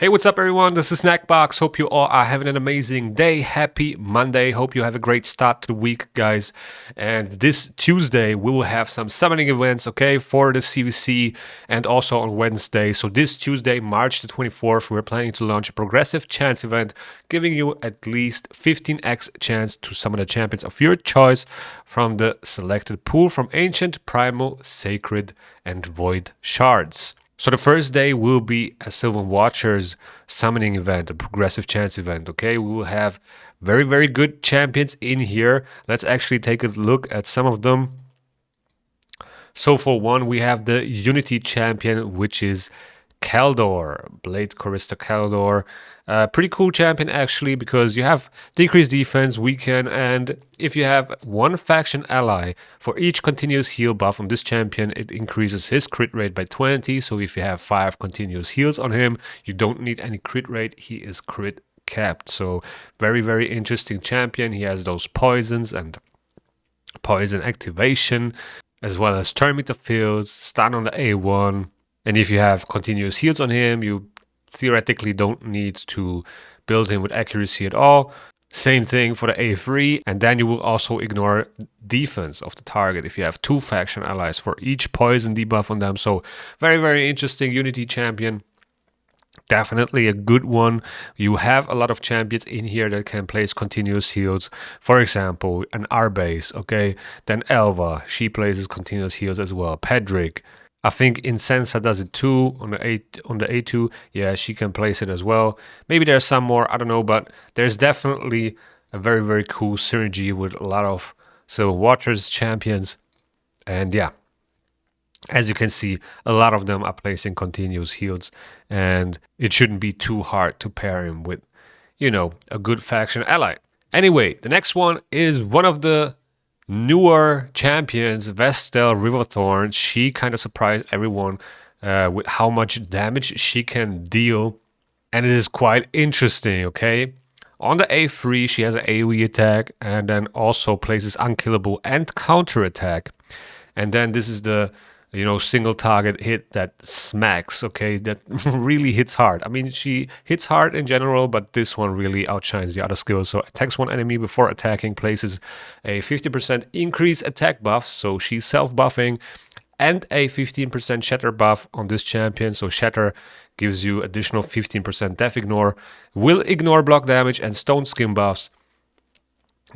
Hey, what's up everyone? This is Snackbox. Hope you all are having an amazing day. Happy Monday. Hope you have a great start to the week, guys. And this Tuesday, we will have some summoning events, okay, for the CvC and also on Wednesday. So this Tuesday, March the 24th, we're planning to launch a progressive chance event, giving you at least 15x chance to summon the champions of your choice from the selected pool from Ancient, Primal, Sacred, and Void shards. So the first day will be a Sylvan Watchers summoning event, a progressive chance event, okay? We will have very, very good champions in here. Let's actually take a look at some of them. So for one, we have the Unity champion, which is Kaldor, Blade Chorister Kaldor. Pretty cool champion actually, because you have decreased defense, weaken, and if you have one faction ally, for each continuous heal buff on this champion, it increases his crit rate by 20. So if you have 5 continuous heals on him, you don't need any crit rate, he is crit capped. So very, very interesting champion. He has those poisons and poison activation, as well as turn meter fields, stun on the A1. And if you have continuous heals on him, you theoretically don't need to build him with accuracy at all. Same thing for the A3, and then you will also ignore defense of the target if you have 2 faction allies for each poison debuff on them. So very, very interesting Unity champion. Definitely a good one. You have a lot of champions in here that can place continuous heals. For example, an R-base, okay? Then Elva, she places continuous heals as well. Pedrick, I think Incensa does it too on the A2. Yeah, she can place it as well. Maybe there's some more, I don't know, but there's definitely a very, very cool synergy with a lot of Sylvan Watchers champions. And yeah, as you can see, a lot of them are placing continuous heals, and it shouldn't be too hard to pair him with, you know, a good faction ally. Anyway, the next one is one of the newer champions, Vestal Riverthorn. She kind of surprised everyone with how much damage she can deal, and it is quite interesting, okay? On the A3, she has an AoE attack, and then also places unkillable and counter attack. And then this is the, you know, single target hit that smacks, okay, that really hits hard. I mean, she hits hard in general, but this one really outshines the other skills. So attacks one enemy before attacking, places a 50% increase attack buff, so she's self-buffing, and a 15% shatter buff on this champion. So shatter gives you additional 15% def ignore, will ignore block damage and stone skin buffs.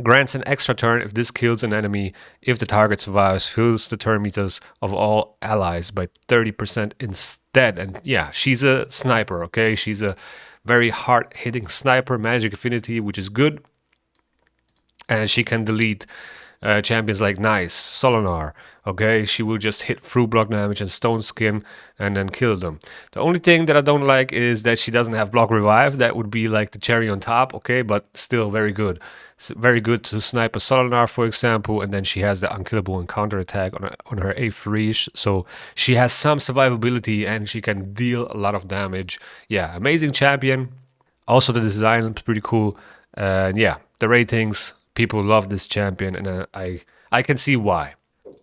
Grants an extra turn if this kills an enemy. If the target survives, fills the turn meters of all allies by 30% instead. And yeah, she's a sniper, okay? She's a very hard-hitting sniper, magic affinity, which is good. And she can delete champions like Nice, Solinar, okay? She will just hit through block damage and stone skin and then kill them. The only thing that I don't like is that she doesn't have block revive. That would be like the cherry on top, okay? But still very good. It's very good to snipe a Solinar, for example, and then she has the unkillable and counter attack on her A3, so she has some survivability and she can deal a lot of damage. Yeah, amazing champion. Also the design is pretty cool. Yeah, the ratings, people love this champion, and I can see why.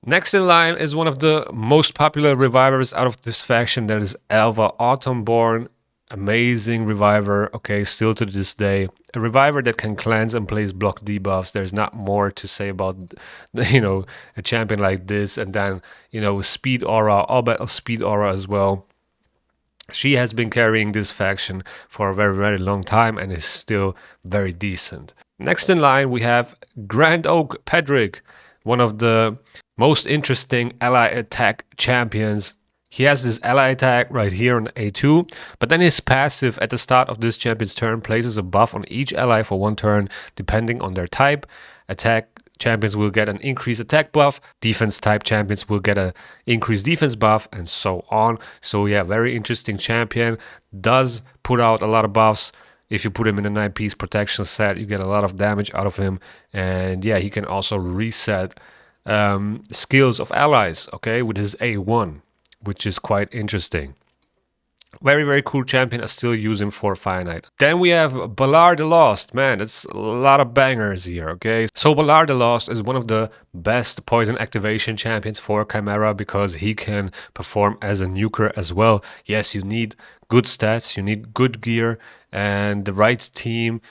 Next in line is one of the most popular revivers out of this faction, that is Elva Autumnborn. Amazing reviver, okay, still to this day. A reviver that can cleanse and place block debuffs. There's not more to say about, you know, a champion like this. And then, you know, speed aura, all battle speed aura as well. She has been carrying this faction for a very, very long time and is still very decent. Next in line, we have Grand Oak Pedrick, one of the most interesting ally attack champions. He has this ally attack right here on A2, but then his passive at the start of this champion's turn places a buff on each ally for 1 turn, depending on their type. Attack champions will get an increased attack buff, defense type champions will get an increased defense buff, and so on. So yeah, very interesting champion. Does put out a lot of buffs. If you put him in a 9-piece protection set, you get a lot of damage out of him. And yeah, he can also reset skills of allies, okay, with his A1. Which is quite interesting. Very, very cool champion. I still use him for Finite. Then we have Ballard the Lost. Man, that's a lot of bangers here, okay? So Ballard the Lost is one of the best poison activation champions for Chimera because he can perform as a nuker as well. Yes, you need good stats, you need good gear, and the right team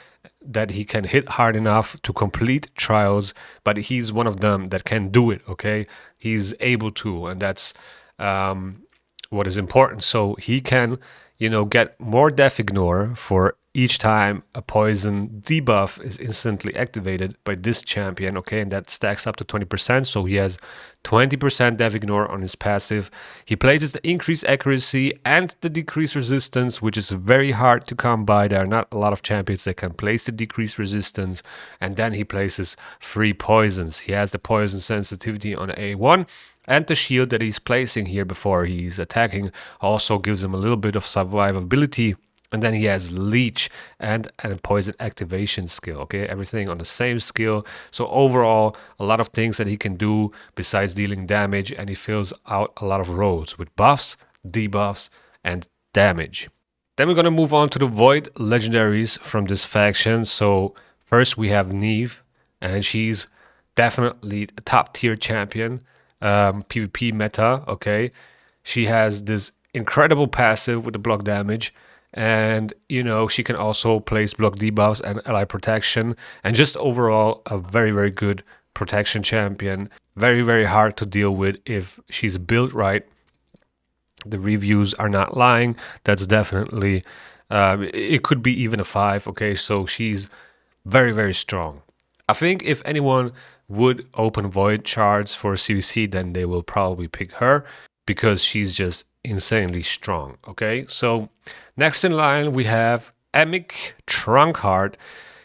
that he can hit hard enough to complete trials, but he's one of them that can do it, okay? He's able to, and that's what is important. So he can, get more death ignore for each time a poison debuff is instantly activated by this champion, okay? And that stacks up to 20%, so he has 20% death ignore on his passive. He places the increased accuracy and the decreased resistance, which is very hard to come by. There are not a lot of champions that can place the decreased resistance. And then he places 3 poisons. He has the poison sensitivity on A1, and the shield that he's placing here before he's attacking also gives him a little bit of survivability. And then he has leech and a poison activation skill, okay? Everything on the same skill. So overall, a lot of things that he can do besides dealing damage, and he fills out a lot of roles with buffs, debuffs, and damage. Then we're going to move on to the Void legendaries from this faction. So first we have Neve, and she's definitely a top tier champion, PvP meta, okay? She has this incredible passive with the block damage. And, she can also place block debuffs and ally protection. And just overall, a very, very good protection champion. Very, very hard to deal with if she's built right. The reviews are not lying. That's definitely, it could be even a 5, okay? So she's very, very strong. I think if anyone would open Void shards for CvC, then they will probably pick her, because she's just insanely strong, okay? So next in line we have Emic Trunkheart.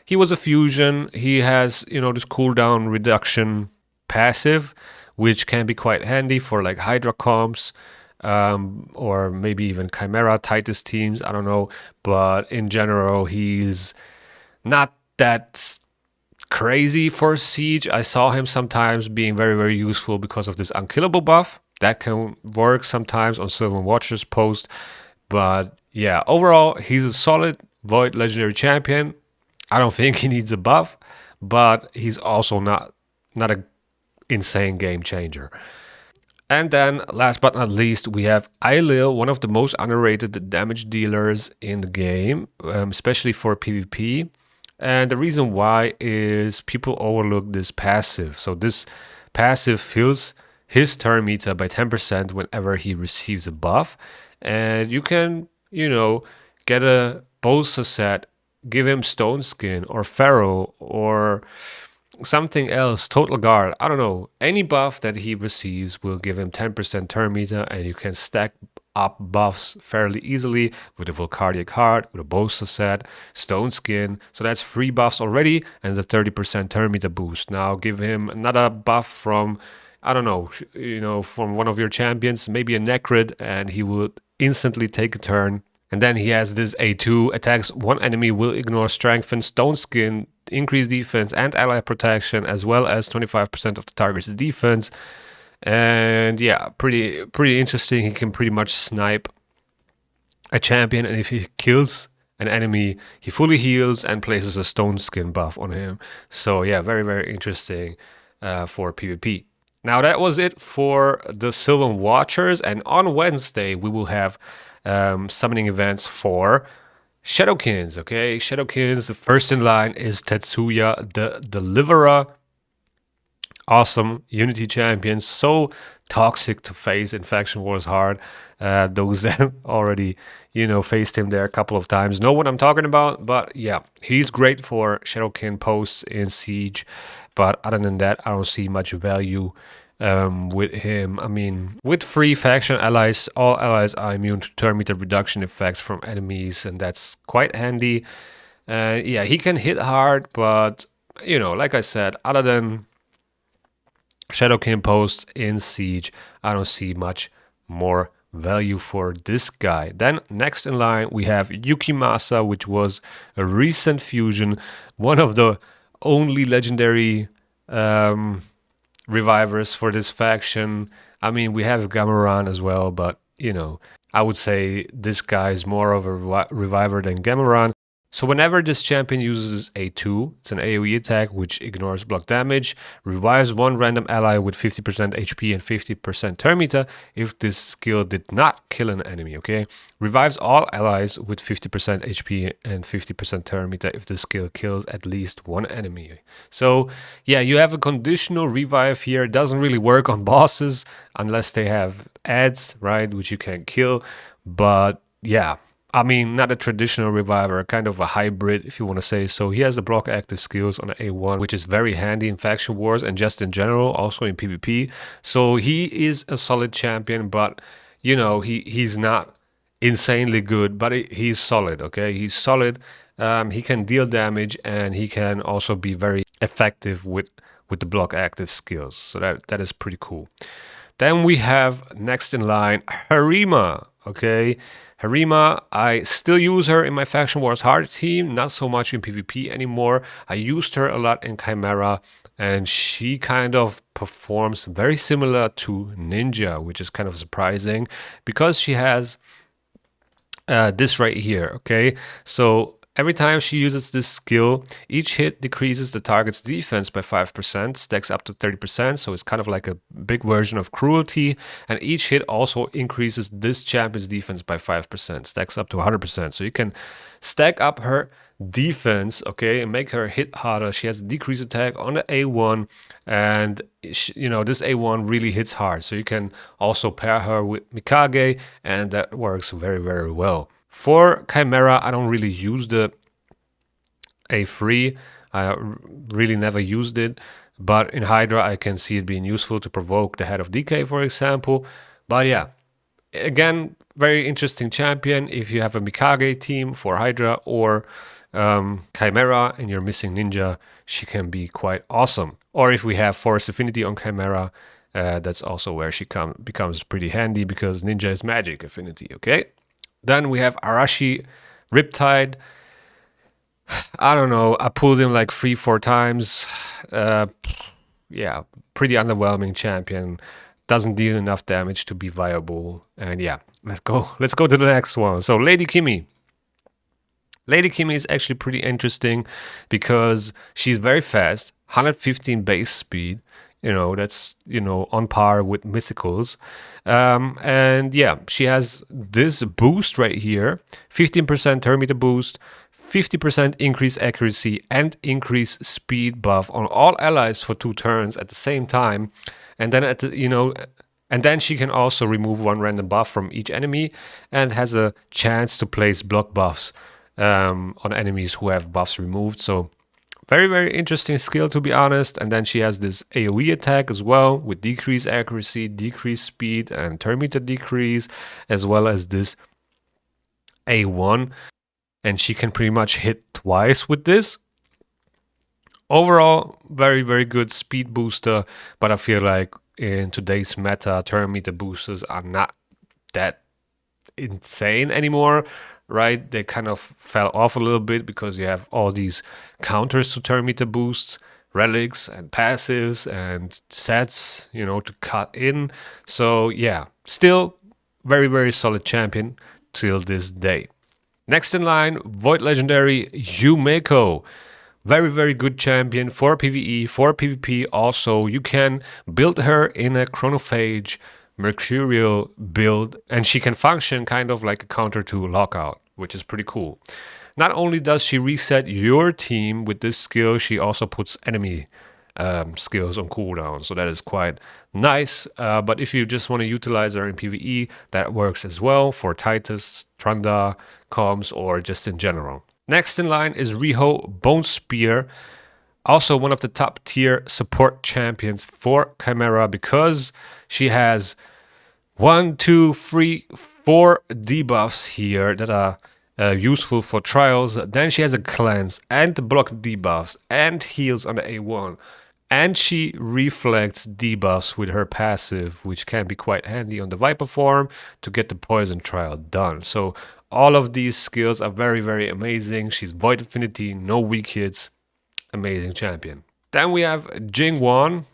He was a fusion. He has, this cooldown reduction passive, which can be quite handy for like Hydra comps, or maybe even Chimera Titus teams, I don't know. But in general, he's not that crazy for Siege. I saw him sometimes being very, very useful because of this unkillable buff. That can work sometimes on Sylvan Watcher's post. But yeah, overall, he's a solid Void legendary champion. I don't think he needs a buff, but he's also not a insane game changer. And then, last but not least, we have Eilil, one of the most underrated damage dealers in the game, especially for PvP. And the reason why is people overlook this passive. So this passive fills his turn meter by 10% whenever he receives a buff. And you can, get a Bolsa set, give him Stone Skin or Pharaoh or something else, Total Guard, I don't know. Any buff that he receives will give him 10% turn meter, and you can stack up buffs fairly easily with a Volcardiac Heart, with a Bolsa set, Stone Skin. So that's 3 buffs already, and the 30% turn meter boost. Now give him another buff from, I don't know, from one of your champions, maybe a Necrid, and he would instantly take a turn. And then he has this A2, attacks one enemy, will ignore strengthen, Stone Skin, increase defense and ally protection, as well as 25% of the target's defense. And yeah, pretty interesting. He can pretty much snipe a champion, and if he kills an enemy, he fully heals and places a Stone Skin buff on him. So yeah, very, very interesting for PvP. Now that was it for the Sylvan Watchers, and on Wednesday we will have summoning events for Shadowkins, okay? Shadowkins, the first in line is Tetsuya, the Deliverer. Awesome Unity champion, so toxic to face in Faction Wars hard. Those that already, faced him there a couple of times know what I'm talking about. But yeah, he's great for Shadowkin posts in Siege. But other than that, I don't see much value with him. I mean, with free faction allies, all allies are immune to turn meter reduction effects from enemies, and that's quite handy. Yeah, he can hit hard, but, like I said, other than Shadowkin posts in Siege, I don't see much more value for this guy. Then next in line we have Yukimasa, which was a recent fusion, one of the only legendary revivers for this faction. I mean, we have Gameran as well, but I would say this guy is more of a reviver than Gameran. So whenever this champion uses A2, it's an AoE attack which ignores block damage, revives one random ally with 50% HP and 50% turn meter if this skill did not kill an enemy, okay? Revives all allies with 50% HP and 50% turn meter if the skill kills at least one enemy. So yeah, you have a conditional revive here. It doesn't really work on bosses unless they have ads, right, which you can kill. But yeah, I mean, not a traditional reviver, kind of a hybrid, if you want to say so. He has the block active skills on the A1, which is very handy in faction wars and just in general, also in PvP. So he is a solid champion, but you know, he's not insanely good, but he's solid, okay? He's solid. He can deal damage and he can also be very effective with the block active skills. So that is pretty cool. Then we have next in line Harima, okay? Harima, I still use her in my Faction Wars Hard team, not so much in PvP anymore. I used her a lot in Chimera, and she kind of performs very similar to Ninja, which is kind of surprising because she has this right here, okay? So every time she uses this skill, each hit decreases the target's defense by 5%, stacks up to 30%, so it's kind of like a big version of cruelty, and each hit also increases this champion's defense by 5%, stacks up to 100%. So you can stack up her defense, okay, and make her hit harder. She has a decreased attack on the A1, and you know, this A1 really hits hard. So you can also pair her with Mikage, and that works very, very well. For Chimera, I don't really use the A3. I really never used it. But in Hydra, I can see it being useful to provoke the Head of DK, for example. But yeah, again, very interesting champion. If you have a Mikage team for Hydra or Chimera and you're missing Ninja, she can be quite awesome. Or if we have Forest Affinity on Chimera, that's also where she becomes pretty handy because Ninja is magic affinity, okay? Then we have Arashi Riptide. I don't know. I pulled him like 3-4 times. Yeah, pretty underwhelming champion. Doesn't deal enough damage to be viable. And yeah, let's go to the next one. So Lady Kimi. Lady Kimi is actually pretty interesting because she's very fast, 115 base speed. You know, that's, you know, on par with Mythicals. And yeah, she has this boost right here, 15% turn meter boost, 50% increase accuracy, and increase speed buff on all allies for 2 turns at the same time. And then and then she can also remove one random buff from each enemy and has a chance to place block buffs on enemies who have buffs removed. So very, very interesting skill, to be honest. And then she has this AoE attack as well with decreased accuracy, decreased speed, and turn meter decrease, as well as this A1. And she can pretty much hit twice with this. Overall, very, very good speed booster. But I feel like in today's meta, turn meter boosters are not that insane anymore, right? They kind of fell off a little bit because you have all these counters to turn meter boosts, relics and passives and sets, you know, to cut in. So yeah, still very, very solid champion till this day. Next in line, Void Legendary Yumeko. Very, very good champion for PvE, for PvP also. You can build her in a Chronophage Mercurial build, and she can function kind of like a counter to Lockout, which is pretty cool. Not only does she reset your team with this skill, she also puts enemy skills on cooldown, so that is quite nice. But if you just want to utilize her in PvE, that works as well for Titus, Trunda, Comms, or just in general. Next in line is Riho Bone Spear. Also one of the top tier support champions for Chimera because she has 1, 2, 3, 4 debuffs here that are useful for trials. Then she has a cleanse and block debuffs and heals on the A1. And she reflects debuffs with her passive, which can be quite handy on the Viper form to get the poison trial done. So all of these skills are very, very amazing. She's Void Affinity, no weak hits. Amazing champion. Then we have Jingwon.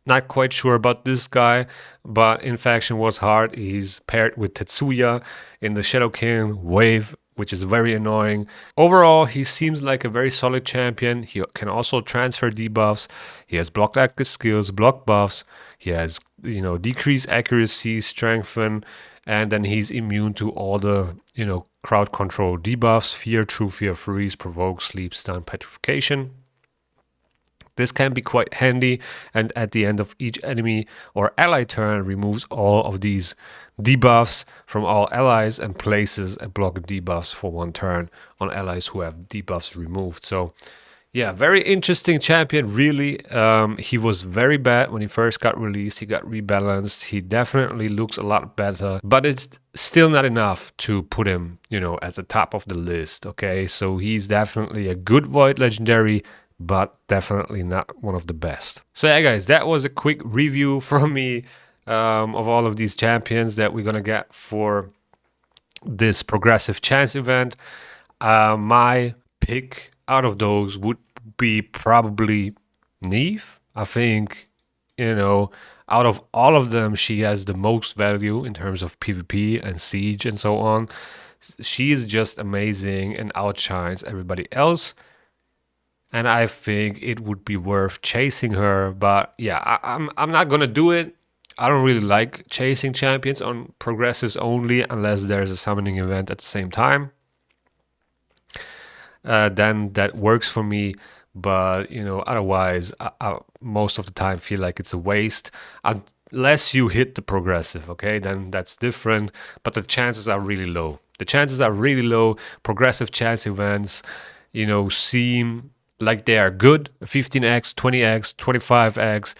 Not quite sure about this guy, but in Faction Wars Hard, he's paired with Tetsuya in the Shadow King wave which is very annoying. Overall, he seems like a very solid champion. He can also transfer debuffs. He has blocked active skills, block buffs. He has, decreased accuracy, strengthen, and then he's immune to all the, crowd control debuffs: fear, true fear, freeze, provoke, sleep, stun, petrification. This can be quite handy, and at the end of each enemy or ally turn, removes all of these debuffs from all allies and places a block debuffs for 1 turn on allies who have debuffs removed. So yeah, very interesting champion, really. He was very bad when he first got released. He got rebalanced. He definitely looks a lot better, but it's still not enough to put him, at the top of the list, okay? So he's definitely a good Void Legendary, but definitely not one of the best. So yeah, guys, that was a quick review from me of all of these champions that we're gonna get for this progressive chance event. My pick out of those would be probably Neve. I think, out of all of them, she has the most value in terms of PvP and siege and so on. She is just amazing and outshines everybody else. And I think it would be worth chasing her. But yeah, I'm not gonna do it. I don't really like chasing champions on progressives only unless there's a summoning event at the same time. Then that works for me. But otherwise, I most of the time feel like it's a waste unless you hit the progressive. Okay, then that's different. But the chances are really low. The chances are really low. Progressive chance events, seem like they are good, 15x, 20x, 25x.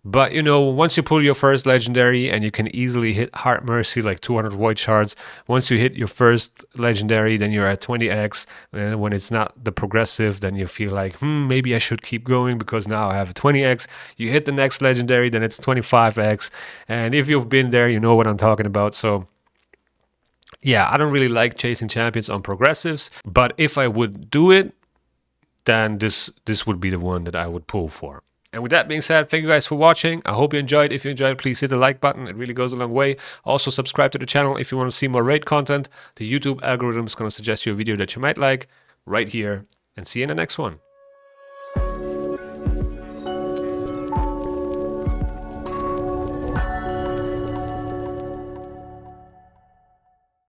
But, once you pull your first legendary and you can easily hit Heart Mercy, like 200 Void Shards, once you hit your first legendary, then you're at 20x. And when it's not the progressive, then you feel like, maybe I should keep going because now I have a 20x. You hit the next legendary, then it's 25x. And if you've been there, you know what I'm talking about. So yeah, I don't really like chasing champions on progressives. But if I would do it, then this would be the one that I would pull for. And with that being said, thank you guys for watching. I hope you enjoyed. If you enjoyed, please hit the like button. It really goes a long way. Also, subscribe to the channel if you want to see more raid content. The YouTube algorithm is going to suggest you a video that you might like right here. And see you in the next one.